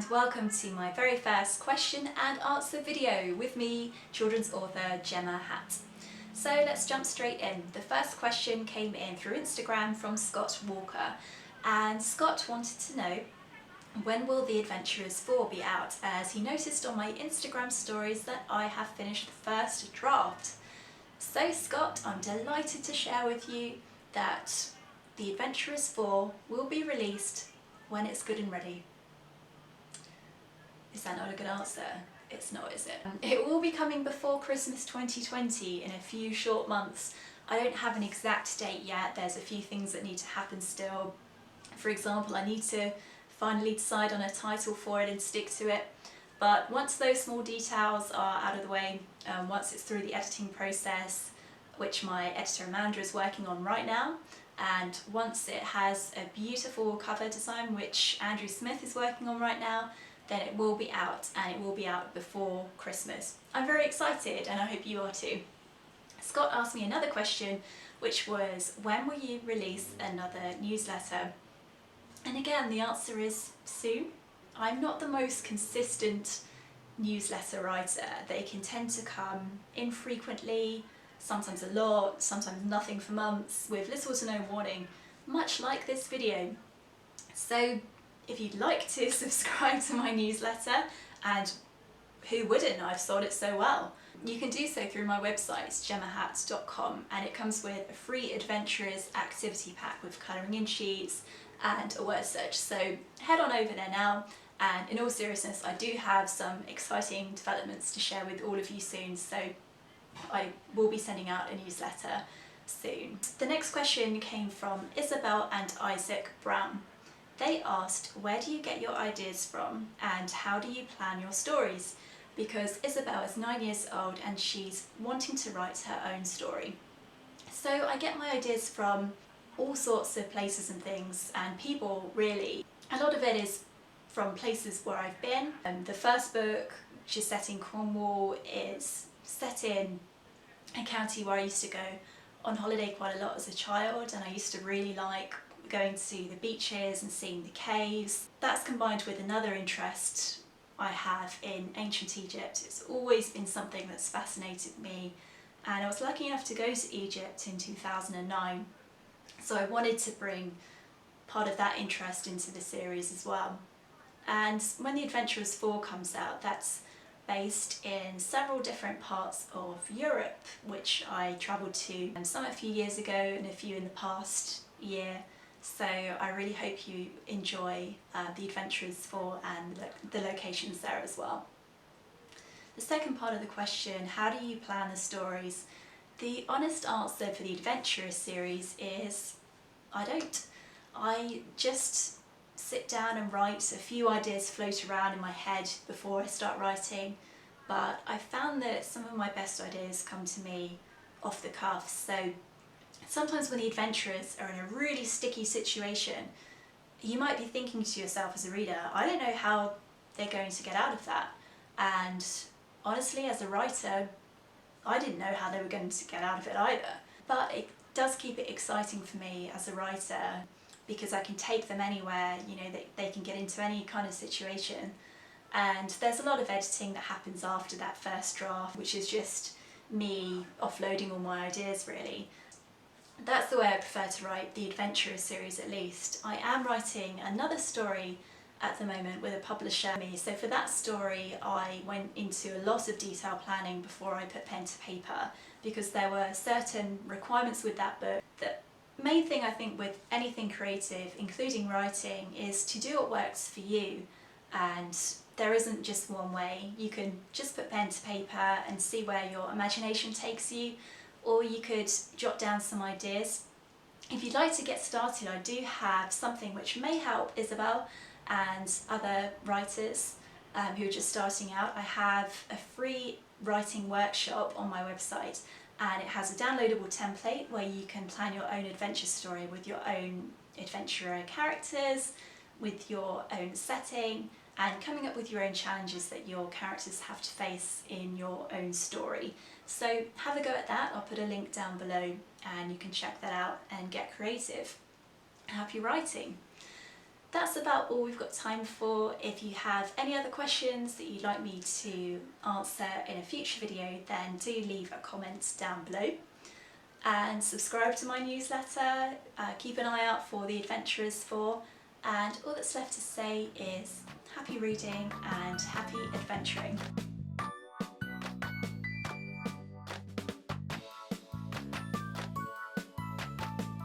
welcome to my very first question and answer video with me, children's author Jemma Hatt. So let's jump straight in. The first question came in through Instagram from Scott Walker, and Scott wanted to know, when will The Adventurers 4 be out, as he noticed on my Instagram stories that I have finished the first draft. So Scott, I'm delighted to share with you that The Adventurers 4 will be released when it's good and ready. Is that not a good answer? It's not, is it? It will be coming before Christmas 2020 in a few short months. I don't have an exact date yet. There's a few things that need to happen still. For example, I need to finally decide on a title for it and stick to it. But once those small details are out of the way, once it's through the editing process, which my editor Amanda is working on right now, and once it has a beautiful cover design, which Andrew Smith is working on right now, then it will be out, and it will be out before Christmas. I'm very excited, and I hope you are too. Scott asked me another question, which was, when will you release another newsletter? And again, the answer is soon. I'm not the most consistent newsletter writer. They can tend to come infrequently, sometimes a lot, sometimes nothing for months, with little to no warning, much like this video. So if you'd like to subscribe to my newsletter, and who wouldn't, I've sold it so well, you can do so through my website, jemmahatt.com, and it comes with a free Adventurers activity pack with colouring in sheets and a word search. So head on over there now, and in all seriousness, I do have some exciting developments to share with all of you soon, so I will be sending out a newsletter soon. The next question came from Isabel and Isaac Brown. They asked, where do you get your ideas from and how do you plan your stories? Because Isabel is 9 years old and she's wanting to write her own story. So I get my ideas from all sorts of places and things and people, really. A lot of it is from places where I've been. The first book, which is set in Cornwall, is set in a county where I used to go on holiday quite a lot as a child, and I used to really like going to the beaches and seeing the caves. That's combined with another interest I have in ancient Egypt. It's always been something that's fascinated me, and I was lucky enough to go to Egypt in 2009, so I wanted to bring part of that interest into the series as well. And when The Adventurers 4 comes out, that's based in several different parts of Europe, which I travelled to, some a few years ago and a few in the past year. So I really hope you enjoy The Adventurers 4 and the locations there as well. The second part of the question, how do you plan the stories? The honest answer for the Adventurers series is, I don't. I just sit down and write. A few ideas float around in my head before I start writing, but I found that some of my best ideas come to me off the cuff. So sometimes when the adventurers are in a really sticky situation, you might be thinking to yourself as a reader, I don't know how they're going to get out of that. And honestly, as a writer, I didn't know how they were going to get out of it either. But it does keep it exciting for me as a writer, because I can take them anywhere, you know, they can get into any kind of situation. And there's a lot of editing that happens after that first draft, which is just me offloading all my ideas, really. That's the way I prefer to write the Adventurers series, at least. I am writing another story at the moment with a publisher. So for that story, I went into a lot of detail planning before I put pen to paper, because there were certain requirements with that book. The main thing I think with anything creative, including writing, is to do what works for you. And there isn't just one way. You can just put pen to paper and see where your imagination takes you, or you could jot down some ideas. If you'd like to get started, I do have something which may help Isabel and other writers who are just starting out. I have a free writing workshop on my website, and it has a downloadable template where you can plan your own adventure story with your own adventurer characters, with your own setting, and coming up with your own challenges that your characters have to face in your own story. So have a go at that. I'll put a link down below and you can check that out and get creative. Happy writing! That's about all we've got time for. If you have any other questions that you'd like me to answer in a future video, then do leave a comment down below. And subscribe to my newsletter, keep an eye out for the Adventurers 4, and all that's left to say is happy reading and happy adventuring.